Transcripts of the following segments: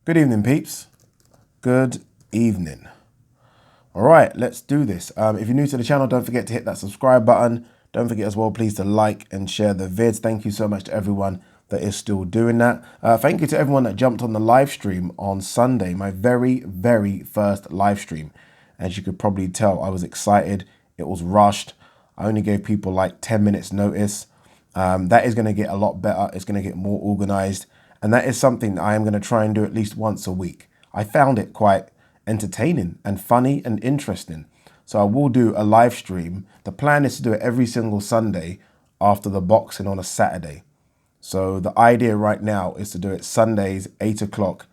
Good evening, peeps. Good evening. All right, let's do this. If you're new to the channel, don't forget to hit that subscribe button. Don't forget as well, please, to like and share the vids. Thank you so much to everyone that is still doing that. Thank you to everyone that jumped on the live stream on Sunday, my very first live stream. As you could probably tell, I was excited. It was rushed. I only gave people like 10 minutes notice. That is going to get a lot better. It's going to get more organized. And that is something that I am going to try and do at least once a week. I found it quite entertaining and funny and interesting. So I will do a live stream. The plan is to do it every single Sunday after the boxing on a Saturday. So the idea right now is to do it Sundays, 8 o'clock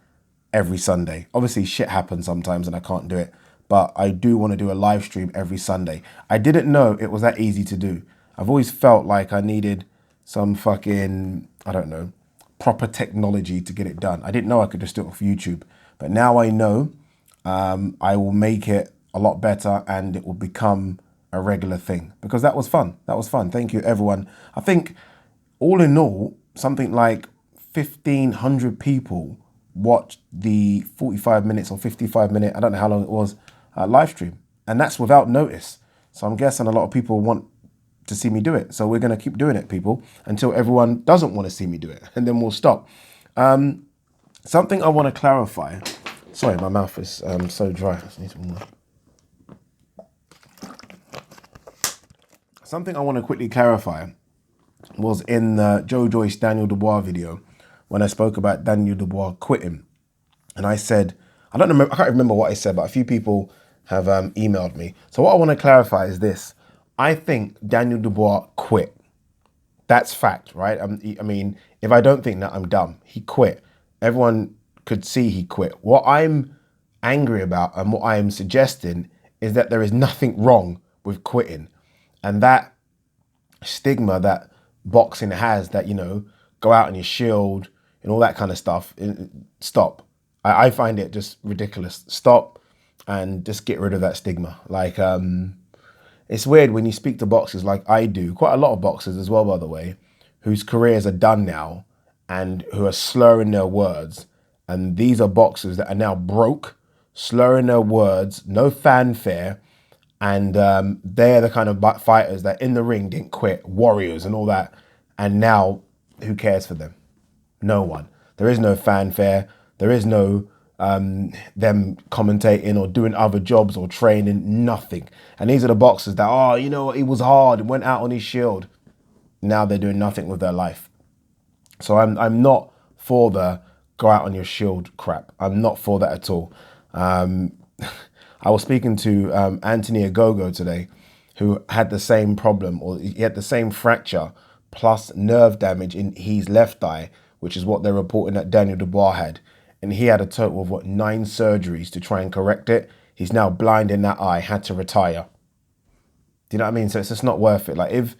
every Sunday. Obviously shit happens sometimes and I can't do it, but I do want to do a live stream every Sunday. I didn't know it was that easy to do. I've always felt like I needed some fucking, I don't know, proper technology to get it done. I didn't know I could just do it off YouTube, but now I know. I will make it a lot better and it will become a regular thing because that was fun. That was fun. Thank you, everyone. I think all in all, something like 1,500 people watched the 45 minutes or 55-minute, I don't know how long it was, live stream. And that's without notice. So I'm guessing a lot of people want to see me do it. So we're going to keep doing it, people, until everyone doesn't want to see me do it. And then we'll stop. Something I want to clarify. Sorry, my mouth is so dry. I need some more. Something I want to quickly clarify was in the Joe Joyce Daniel Dubois video when I spoke about Daniel Dubois quitting. And I said, I can't remember what I said, but a few people have emailed me. So what I want to clarify is this. I think Daniel Dubois quit. That's fact, right? I mean, if I don't think that, I'm dumb. He quit. Everyone could see he quit. What I'm angry about and what I am suggesting is that there is nothing wrong with quitting. And that stigma that boxing has, that, you know, go out on your shield and all that kind of stuff, stop. I find it just ridiculous. Stop and just get rid of that stigma. Like, it's weird when you speak to boxers like I do, quite a lot of boxers as well, by the way, whose careers are done now and who are slurring their words. And these are boxers that are now broke, slurring their words, no fanfare. And they're the kind of fighters that in the ring didn't quit, warriors and all that. And now who cares for them? No one. There is no fanfare. There is no them commentating or doing other jobs or training, nothing. And these are the boxers that, oh, you know, it was hard and went out on his shield. Now they're doing nothing with their life. So I'm not for the go out on your shield crap. I'm not for that at all. I was speaking to Anthony Agogo today, who had the same problem, or he had the same fracture plus nerve damage in his left eye, which is what they're reporting that Daniel Dubois had. And he had a total of 9 surgeries to try and correct it. He's now blind in that eye, had to retire. Do you know what I mean? So it's just not worth it. Like if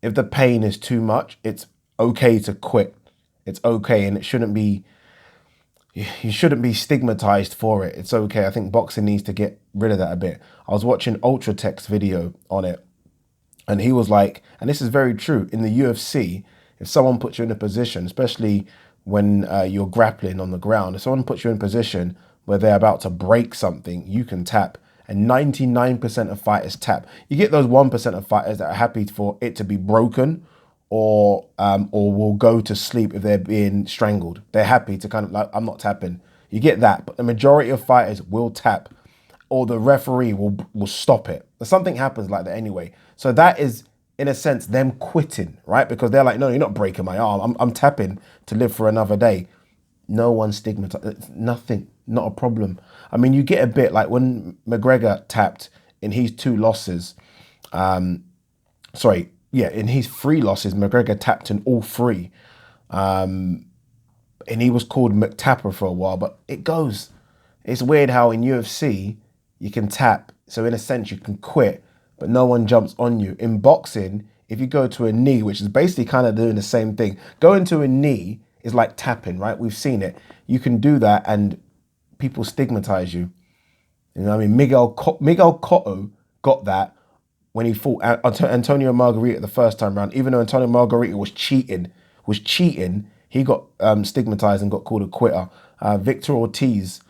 the pain is too much, it's okay to quit. It's okay, and it shouldn't be. You shouldn't be stigmatized for it. It's okay. I think boxing needs to get rid of that a bit. I was watching Ultratech's video on it, and he was like, and this is very true, in the UFC, if someone puts you in a position, especially when you're grappling on the ground, if someone puts you in a position where they're about to break something, you can tap. And 99% of fighters tap. You get those 1% of fighters that are happy for it to be broken, or will go to sleep if they're being strangled. They're happy to kind of like, I'm not tapping. You get that, but the majority of fighters will tap, or the referee will stop it. Or something happens like that anyway. So that is, in a sense, them quitting, right? Because they're like, no, you're not breaking my arm. I'm tapping to live for another day. No one stigmatized. Nothing, not a problem. I mean, you get a bit like when McGregor tapped in his 2 losses. In his 3 losses, McGregor tapped in all 3. And he was called McTapper for a while, but it goes. It's weird how in UFC, you can tap. So in a sense, you can quit, but no one jumps on you. In boxing, if you go to a knee, which is basically kind of doing the same thing, going to a knee is like tapping, right? We've seen it. You can do that and people stigmatize you. You know what I mean? Miguel Cotto got that when he fought Antonio Margarita the first time round. Even though Antonio Margarita was cheating, he got stigmatized and got called a quitter. Victor Ortiz,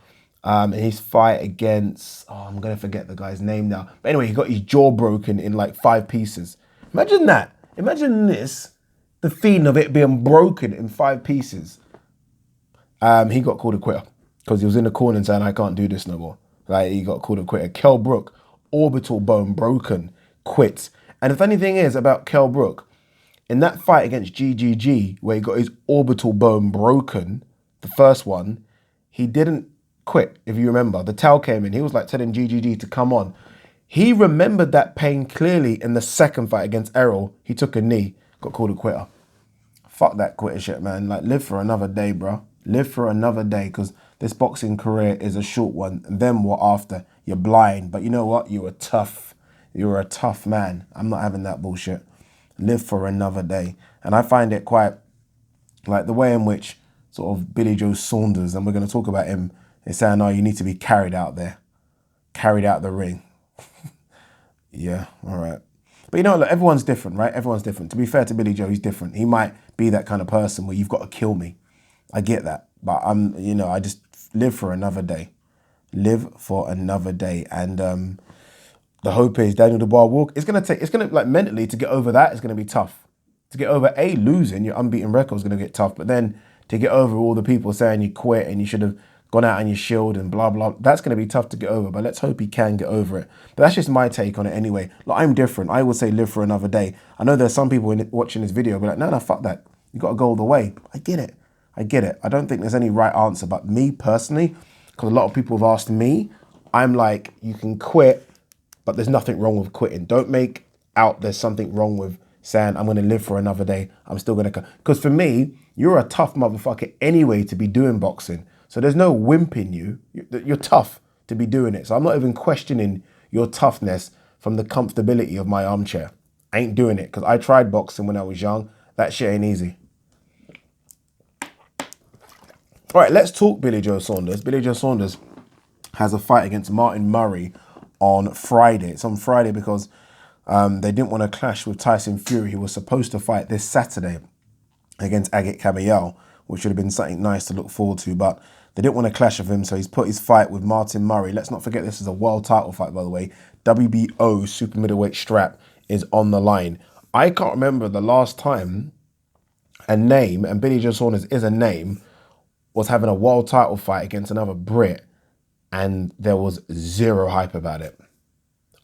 in his fight against, oh, I'm going to forget the guy's name now. But anyway, he got his jaw broken in like 5 pieces. Imagine that. Imagine this, the feeling of it being broken in 5 pieces. He got called a quitter because he was in the corner and saying, I can't do this no more. Like, he got called a quitter. Kell Brook, orbital bone broken, quits. And the funny thing is about Kell Brook, in that fight against GGG, where he got his orbital bone broken, the first one, he didn't quit, if you remember. The towel came in. He was like telling GGG to come on. He remembered that pain clearly in the second fight against Errol. He took a knee, got called a quitter. Fuck that quitter shit, man. Like, live for another day, bro. Live for another day, because this boxing career is a short one. And then what after? You're blind. But you know what? You're a tough man. I'm not having that bullshit. Live for another day. And I find it quite, like, the way in which sort of Billy Joe Saunders, and we're going to talk about him, is saying, oh, you need to be carried out there. Carried out the ring. Yeah, all right. But you know, look, everyone's different, right? Everyone's different. To be fair to Billy Joe, he's different. He might be that kind of person where you've got to kill me. I get that. But I just live for another day. Live for another day. And the hope is Daniel Dubois walk. It's gonna like mentally to get over that, it's gonna be tough. To get over losing your unbeaten record is gonna get tough. But then to get over all the people saying you quit and you should have gone out on your shield and blah, blah, that's going to be tough to get over, but let's hope he can get over it. But that's just my take on it anyway. Like, I'm different. I would say live for another day. I know there's some people watching this video be like, no, fuck that. You got to go all the way. I get it. I don't think there's any right answer, but me personally, because a lot of people have asked me, I'm like, you can quit, but there's nothing wrong with quitting. Don't make out there's something wrong with saying, I'm going to live for another day. I'm still going to, because for me, you're a tough motherfucker anyway to be doing boxing. So there's no wimp in you. You're tough to be doing it. So I'm not even questioning your toughness from the comfortability of my armchair. I ain't doing it because I tried boxing when I was young. That shit ain't easy. All right, let's talk Billy Joe Saunders. Billy Joe Saunders has a fight against Martin Murray on Friday. It's on Friday because they didn't want to clash with Tyson Fury, who was supposed to fight this Saturday against Agit Kabayel, which would have been something nice to look forward to, but they didn't want to clash with him, so he's put his fight with Martin Murray. Let's not forget this is a world title fight, by the way. WBO super middleweight strap is on the line. I can't remember the last time a name, and Billy Joe Saunders is a name, was having a world title fight against another Brit, and there was zero hype about it.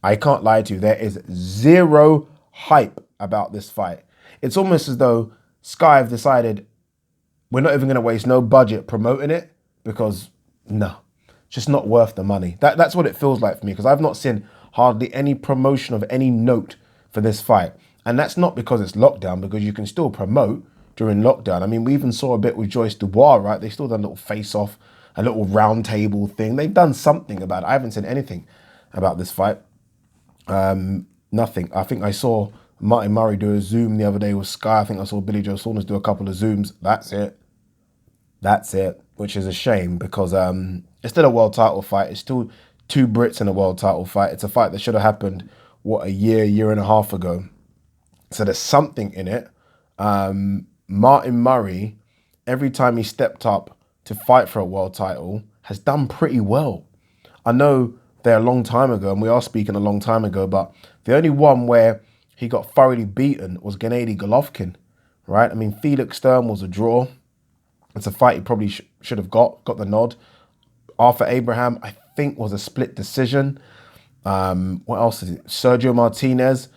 I can't lie to you. There is zero hype about this fight. It's almost as though Sky have decided we're not even going to waste no budget promoting it because, no, it's just not worth the money. That's what it feels like for me because I've not seen hardly any promotion of any note for this fight. And that's not because it's lockdown, because you can still promote during lockdown. I mean, we even saw a bit with Joyce Dubois, right? They still done a little face-off, a little round table thing. They've done something about it. I haven't seen anything about this fight. Nothing. I think I saw Martin Murray do a Zoom the other day with Sky. I think I saw Billy Joe Saunders do a couple of Zooms. That's it, which is a shame because it's still a world title fight. It's still 2 Brits in a world title fight. It's a fight that should have happened, a year and a half ago. So there's something in it. Martin Murray, every time he stepped up to fight for a world title, has done pretty well. I know they're a long time ago, and we are speaking a long time ago, but the only one where he got thoroughly beaten was Gennady Golovkin, right? I mean, Felix Sturm was a draw. It's a fight he probably should have got the nod. Arthur Abraham, I think, was a split decision. What else is it? Sergio Martinez,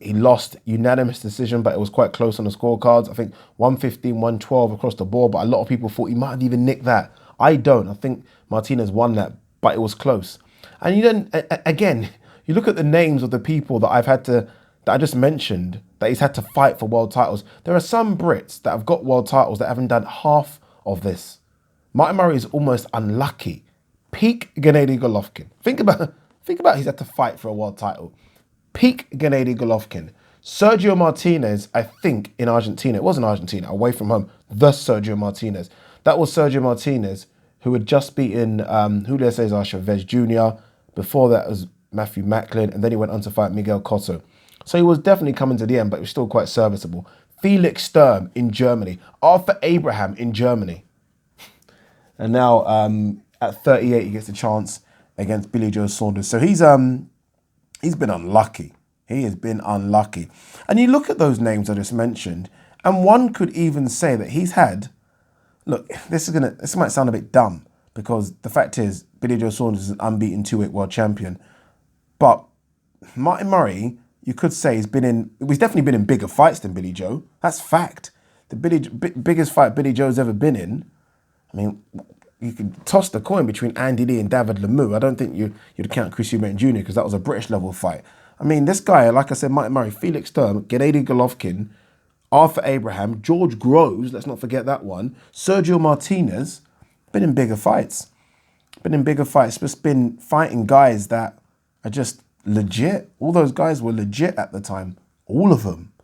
he lost unanimous decision, but it was quite close on the scorecards. I think 115, 112 across the board, but a lot of people thought he might have even nicked that. I don't. I think Martinez won that, but it was close. And again, you look at the names of the people that I just mentioned, that he's had to fight for world titles. There are some Brits that have got world titles that haven't done half of this. Martin Murray is almost unlucky. Peak Gennady Golovkin. Think about he's had to fight for a world title. Peak Gennady Golovkin. Sergio Martinez, I think in Argentina. It wasn't Argentina, away from home. The Sergio Martinez. That was Sergio Martinez, who had just beaten Julio Cesar Chavez Jr. Before that was Matthew Macklin, and then he went on to fight Miguel Cotto. So he was definitely coming to the end, but he was still quite serviceable. Felix Sturm in Germany, Arthur Abraham in Germany. And now at 38, he gets a chance against Billy Joe Saunders. So he's been unlucky. He has been unlucky. And you look at those names I just mentioned, and one could even say that he's had, look, this might sound a bit dumb, because the fact is, Billy Joe Saunders is an unbeaten 2-weight world champion. But Martin Murray, you could say, he's definitely been in bigger fights than Billy Joe. That's fact. The biggest fight Billy Joe's ever been in, I mean, you could toss the coin between Andy Lee and David Lemieux. I don't think you'd count Chris Eubank Jr. because that was a British level fight. I mean, this guy, like I said, Martin Murray, Felix Sturm, Gennady Golovkin, Arthur Abraham, George Groves, let's not forget that one, Sergio Martinez, been in bigger fights. Just been fighting guys that are just legit. All those guys were legit at the time. All of them.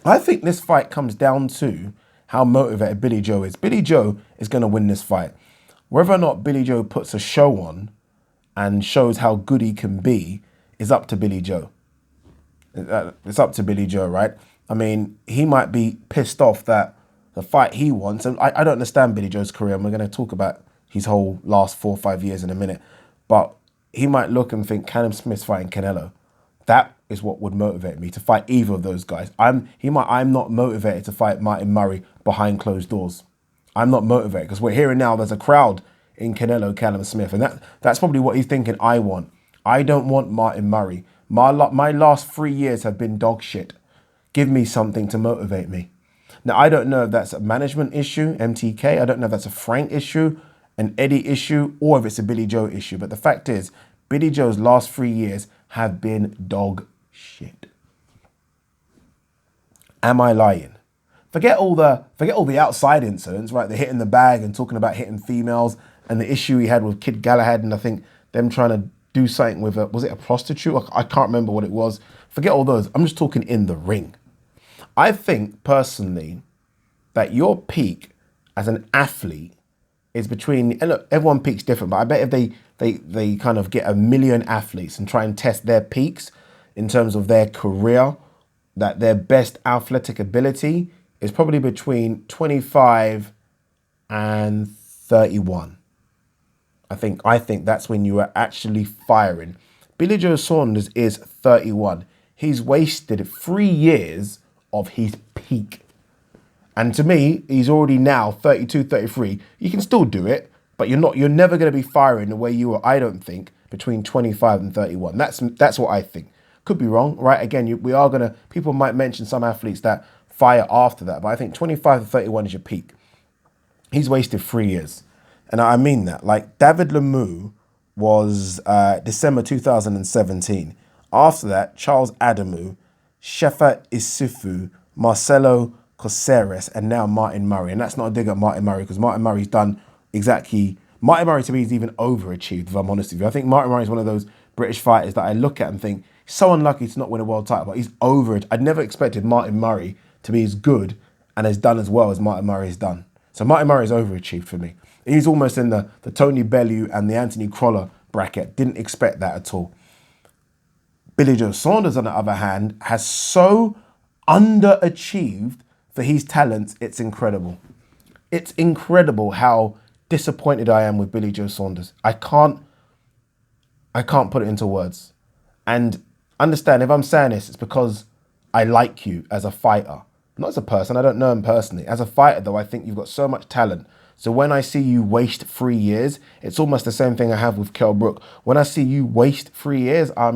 I think this fight comes down to how motivated Billy Joe is. Billy Joe is going to win this fight. Whether or not Billy Joe puts a show on and shows how good he can be is up to Billy Joe. It's up to Billy Joe, right? I mean, he might be pissed off that the fight he wants, and I don't understand Billy Joe's career, and we're going to talk about his whole last 4 or 5 years in a minute, but he might look and think Callum Smith's fighting Canelo. That is what would motivate me to fight either of those guys. I'm not motivated to fight Martin Murray behind closed doors. I'm not motivated because we're hearing now there's a crowd in Canelo, Callum Smith, and that's probably what he's thinking I want. I don't want Martin Murray. My last 3 years have been dog shit. Give me something to motivate me. Now, I don't know if that's a management issue, MTK. I don't know if that's a Frank issue, an Eddie issue, or if it's a Billy Joe issue. But the fact is, Billy Joe's last 3 years have been dog shit. Am I lying? Forget all the outside incidents, right? The hitting the bag and talking about hitting females and the issue he had with Kid Galahad and I think them trying to do something with was it a prostitute? I can't remember what it was. Forget all those. I'm just talking in the ring. I think personally that your peak as an athlete is between, and look, everyone peaks different, but I bet if they kind of get 1 million athletes and try and test their peaks in terms of their career, that their best athletic ability is probably between 25 and 31. I think that's when you are actually firing. Billy Joe Saunders is 31. He's wasted 3 years of his peak. And to me, he's already now 32, 33. You can still do it, but you're never going to be firing the way you were, I don't think, between 25 and 31. That's what I think. Could be wrong, right? Again, people might mention some athletes that fire after that, but I think 25 to 31 is your peak. He's wasted 3 years. And I mean that. Like, David Lemieux was December 2017. After that, Charles Adamu, Shefa Isufu, Marcelo Caceres, and now Martin Murray. And that's not a dig at Martin Murray, because Martin Murray to me is even overachieved, if I'm honest with you. I think Martin Murray is one of those British fighters that I look at and think, so unlucky to not win a world title, but he's over it. I'd never expected Martin Murray to be as good and as done as well as Martin Murray has done. So Martin Murray is overachieved for me. He's almost in the Tony Bellew and the Anthony Crolla bracket. Didn't expect that at all. Billy Joe Saunders, on the other hand, has so underachieved for his talents, it's incredible. It's incredible how disappointed I am with Billy Joe Saunders. I can't put it into words. And understand, if I'm saying this, it's because I like you as a fighter. Not as a person, I don't know him personally. As a fighter, though, I think you've got so much talent. So when I see you waste 3 years, it's almost the same thing I have with Kell Brook. When I see you waste 3 years, I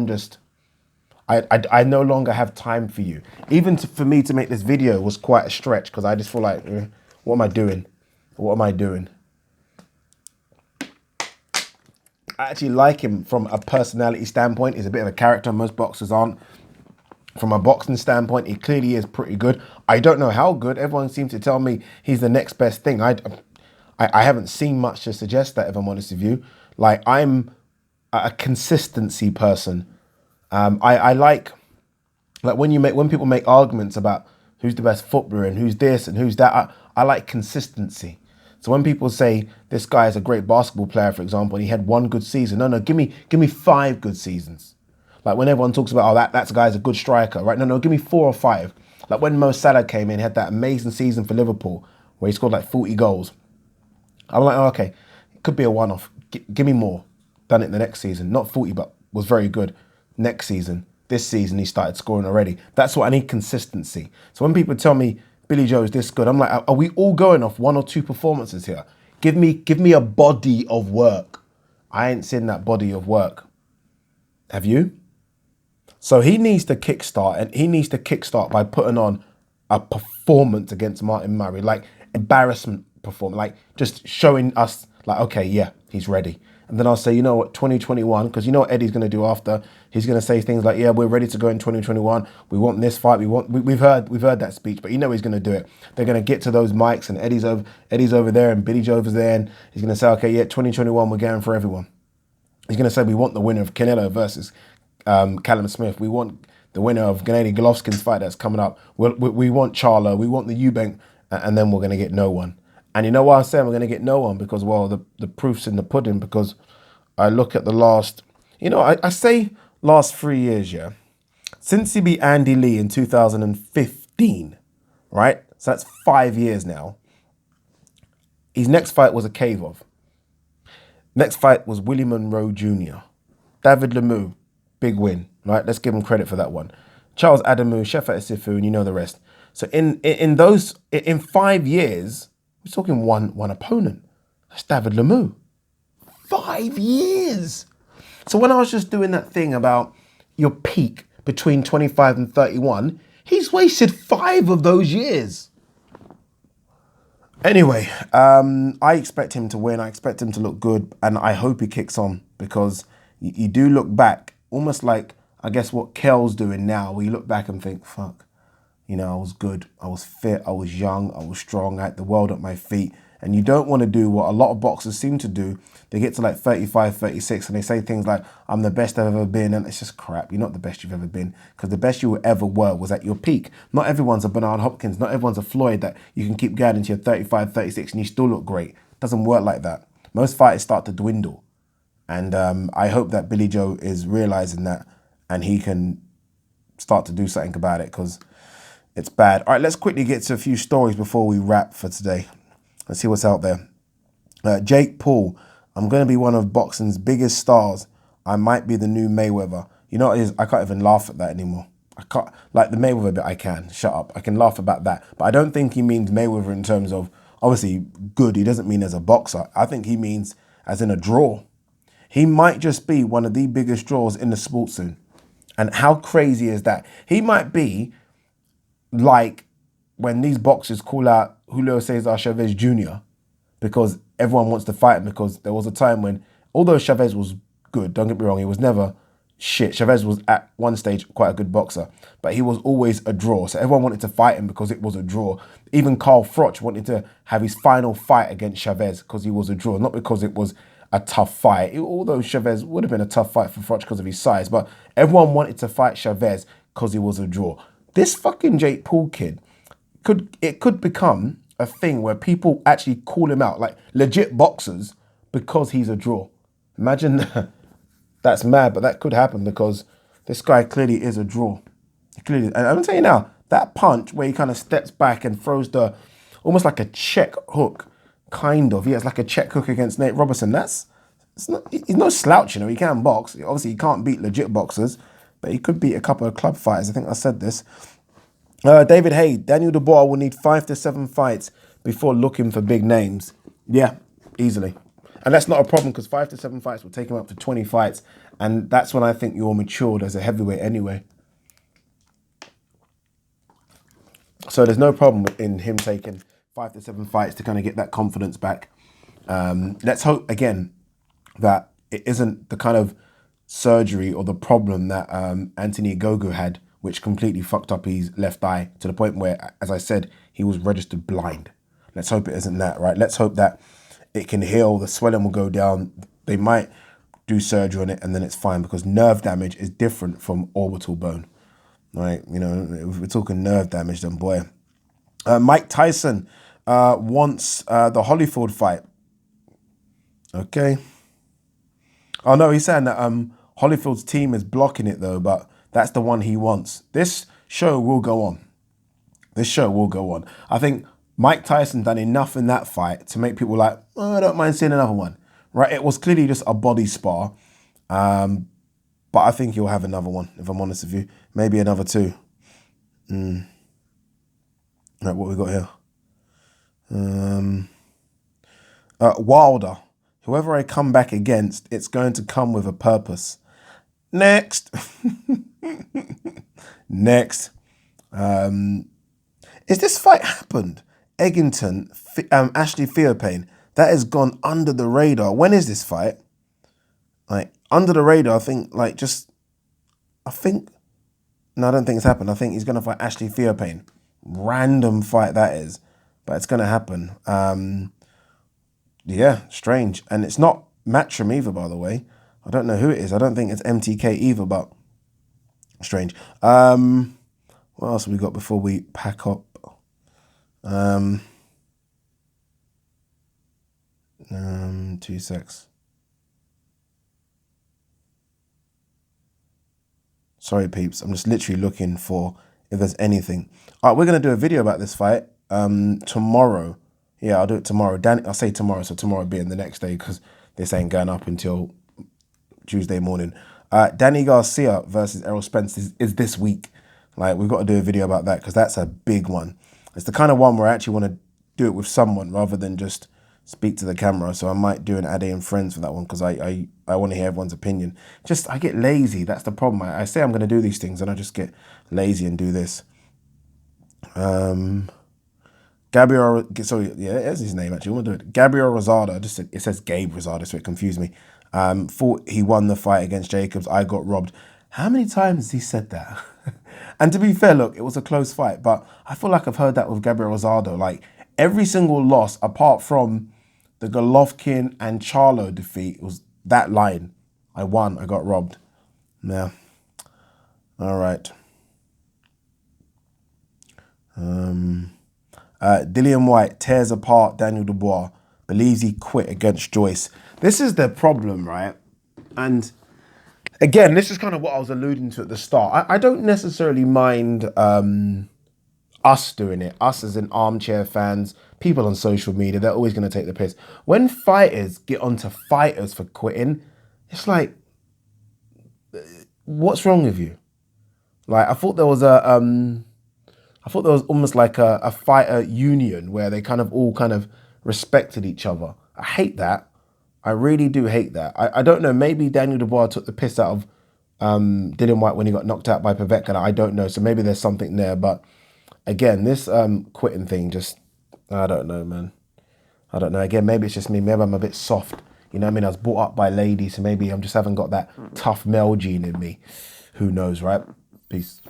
no longer have time for you. Even for me to make this video was quite a stretch, because I just feel like, what am I doing? What am I doing? I actually like him from a personality standpoint. He's a bit of a character. Most boxers aren't. From a boxing standpoint, he clearly is pretty good. I don't know how good. Everyone seems to tell me he's the next best thing. I haven't seen much to suggest that, if I'm honest with you. Like, I'm a consistency person. I like when people make arguments about who's the best footballer and who's this and who's that. I like consistency. So when people say this guy is a great basketball player, for example, and he had one good season, no, give me 5 good seasons. Like when everyone talks about, oh, that guy's a good striker, right? No, give me 4 or 5. Like when Mo Salah came in, he had that amazing season for Liverpool where he scored like 40 goals. I'm like, oh, okay, it could be a one-off. Give me more. Done it the next season. Not 40, but was very good next season. This season, he started scoring already. That's what I need, consistency. So when people tell me Billy Joe is this good, I'm like, are we all going off 1 or 2 performances here? Give me a body of work. I ain't seen that body of work. Have you? So he needs to kickstart, and he needs to kickstart by putting on a performance against Martin Murray, like embarrassment performance, like just showing us, like, okay, yeah, he's ready. And then I'll say, you know what, 2021, because you know what Eddie's going to do after. He's going to say things like, yeah, we're ready to go in 2021. We want this fight. We've heard that speech, but you know he's going to do it. They're going to get to those mics, and Eddie's over there, and Billy Joe's there, and he's going to say, okay, yeah, 2021, we're going for everyone. He's going to say, we want the winner of Canelo versus Callum Smith. We want the winner of Gennady Golovkin's fight that's coming up. We want Charlo. We want the Eubank, and then we're going to get no one. And you know why I'm saying we're going to get no one? Because, well, the proof's in the pudding. Because I look at the last, I say last 3 years, yeah. Since he beat Andy Lee in 2015, right? So that's 5 years now. His next fight was a cave of. Next fight was Willie Monroe Jr. David Lemieux, big win, right? Let's give him credit for that one. Charles Adamu, Shefa Isifu, and you know the rest. So in 5 years, we're talking one opponent. That's David Lemieux. 5 years. So when I was just doing that thing about your peak between 25 and 31, he's wasted 5 of those years. Anyway, I expect him to win. I expect him to look good, and I hope he kicks on, because you do look back, almost like, I guess, what Kel's doing now, where you look back and think, fuck, I was good, I was fit, I was young, I was strong, I had the world at my feet. And you don't want to do what a lot of boxers seem to do. They get to like 35, 36, and they say things like, I'm the best I've ever been. And it's just crap. You're not the best you've ever been, because the best you ever were was at your peak. Not everyone's a Bernard Hopkins. Not everyone's a Floyd that you can keep going into your 35, 36 and you still look great. It doesn't work like that. Most fighters start to dwindle. And I hope that Billy Joe is realizing that, and he can start to do something about it, because it's bad. All right, let's quickly get to a few stories before we wrap for today. Let's see what's out there. Jake Paul, I'm going to be one of boxing's biggest stars. I might be the new Mayweather. You know what it is? I can't even laugh at that anymore. I can't, like the Mayweather bit, I can. Shut up. I can laugh about that. But I don't think he means Mayweather in terms of, obviously, good. He doesn't mean as a boxer. I think he means as in a draw. He might just be one of the biggest draws in the sport soon. And how crazy is that? He might be like when these boxers call out Julio Cesar Chavez Jr. because everyone wants to fight him, because there was a time when, although Chavez was good, don't get me wrong, he was never shit. Chavez was at one stage quite a good boxer, but he was always a draw. So everyone wanted to fight him because it was a draw. Even Carl Froch wanted to have his final fight against Chavez because he was a draw, not because it was a tough fight. Although Chavez would have been a tough fight for Froch because of his size, but everyone wanted to fight Chavez because he was a draw. This fucking Jake Paul kid, could become a thing where people actually call him out, like legit boxers, because he's a draw. Imagine that. That's mad, but that could happen, because this guy clearly is a draw. Clearly, and I'm gonna tell you now, that punch where he kind of steps back and throws the, almost like a check hook, kind of. He has like a check hook against Nate Robinson. He's no slouch, he can box. Obviously, he can't beat legit boxers, but he could beat a couple of club fighters. I think I said this. David Hay, Daniel Dubois will need 5 to 7 fights before looking for big names. Yeah, easily. And that's not a problem, because 5 to 7 fights will take him up to 20 fights. And that's when I think you're matured as a heavyweight anyway. So there's no problem in him taking 5 to 7 fights to kind of get that confidence back. Let's hope, again, that it isn't the kind of surgery or the problem that Anthony Ogogo had, which completely fucked up his left eye to the point where, as I said, he was registered blind. Let's hope it isn't that, right? Let's hope that it can heal, the swelling will go down. They might do surgery on it and then it's fine, because nerve damage is different from orbital bone, right? If we're talking nerve damage, then boy. Mike Tyson wants the Holyfield fight. Okay. Oh no, he's saying that Holyfield's team is blocking it though, but that's the one he wants. This show will go on. This show will go on. I think Mike Tyson done enough in that fight to make people like, oh, I don't mind seeing another one. Right? It was clearly just a body spar. But I think he'll have another one, if I'm honest with you. Maybe another two. Right, what we got here? Wilder. Whoever I come back against, it's going to come with a purpose. Next. Next. Is this fight happened? Eggington, Ashley Theophane. That has gone under the radar. When is this fight? Like, under the radar, I think, no, I don't think it's happened. I think he's going to fight Ashley Theophane. Random fight that is. But it's going to happen. Yeah, strange. And it's not Matchroom either, by the way. I don't know who it is. I don't think it's MTK either, but strange. What else have we got before we pack up? 2 secs. Sorry, peeps. I'm just literally looking for if there's anything. All right, we're going to do a video about this fight tomorrow. Yeah, I'll do it tomorrow. I'll say tomorrow, so tomorrow being the next day because this ain't going up until Tuesday morning. Danny Garcia versus Errol Spence is this week. Like, we've got to do a video about that because that's a big one. It's the kind of one where I actually want to do it with someone rather than just speak to the camera. So I might do an Ade and Friends for that one because I want to hear everyone's opinion. Just, I get lazy. That's the problem. I say I'm going to do these things and I just get lazy and do this. Gabriel, sorry, yeah, that's his name actually. I want to do it. Gabriel Rosado. It says Gabe Rosado, so it confused me. Thought he won the fight against Jacobs. I got robbed. How many times has he said that? And to be fair, look, it was a close fight, but I feel like I've heard that with Gabriel Rosado. Like, every single loss, apart from the Golovkin and Charlo defeat, it was that line. I won, I got robbed. Yeah. All right. Dillian White tears apart Daniel Dubois, believes he quit against Joyce. This is the problem, right? And again, this is kind of what I was alluding to at the start. I don't necessarily mind us doing it, us as in armchair fans, people on social media, they're always going to take the piss. When fighters get onto fighters for quitting, it's like, what's wrong with you? Like, I thought there was almost like a fighter union where they kind of all kind of respected each other. I hate that. I really do hate that. I don't know, maybe Daniel Dubois took the piss out of Dillian White when he got knocked out by Povetkin. I don't know, so maybe there's something there. But again, this quitting thing just, I don't know, man. I don't know. Again, maybe it's just me. Maybe I'm a bit soft. You know what I mean? I was brought up by ladies, so maybe I just haven't got that tough male gene in me. Who knows, right? Peace.